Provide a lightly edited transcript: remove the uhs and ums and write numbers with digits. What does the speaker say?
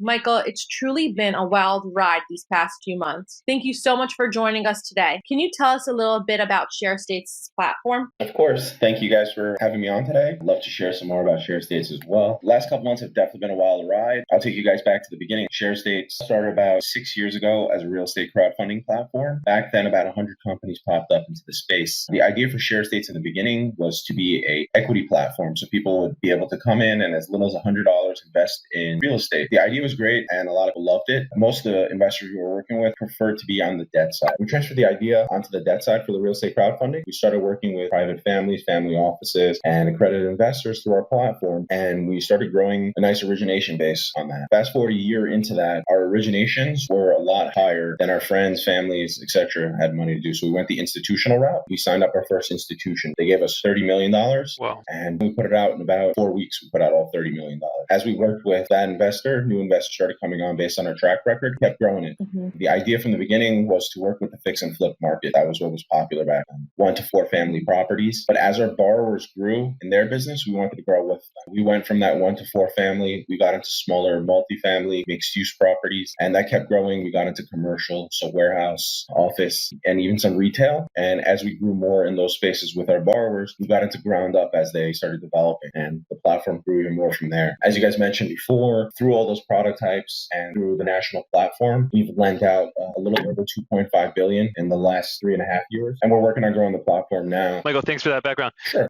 Michael, it's truly been a wild ride these past few months. Thank you so much for joining us today. Can you tell us a little bit about Sharestates' platform? Of course. Thank you guys for having me on today. I'd love to share some more about Sharestates as well. The last couple months have definitely been a wild ride. I'll take you guys back to the beginning. Sharestates started about 6 years ago as a real estate crowdfunding platform. Back then, about 100 companies popped up into the space. The idea for Sharestates in the beginning was to be a equity platform, so people would be able to come in and as little as $100 invest in real estate. The idea was great and a lot of people loved it. Most of the investors we were working with preferred to be on the debt side. We transferred the idea onto the debt side for the real estate crowdfunding. We started working with private families, family offices, and accredited investors through our platform, and we started growing a nice origination base on that. Fast forward a year into that, our originations were a lot higher than our friends, families, etc. had money to do. So we went the institutional route. We signed up our first institution. They gave us $30 million. Wow. And we put it out in about 4 weeks. We put out all $30 million. As we worked with that investor, new investors started coming on based on our track record, kept growing it. The idea from the beginning was to work with the fix and flip market. That was what was popular back then. 1 to 4 family properties. But as our borrowers grew in their business, we wanted to grow with them. We went from that 1 to 4 family. We got into smaller multifamily, mixed use properties, and that kept growing. We got into commercial, so warehouse, office, and even some retail. And as we grew more in those spaces with our borrowers, we got into ground up as they started developing, and the platform grew even more from there. As you guys mentioned before, through all those prototypes and through the national platform, we've lent out a little over $2.5 billion in the last 3.5 years, and we're working on growing the platform now. Michael, thanks for that background. Sure.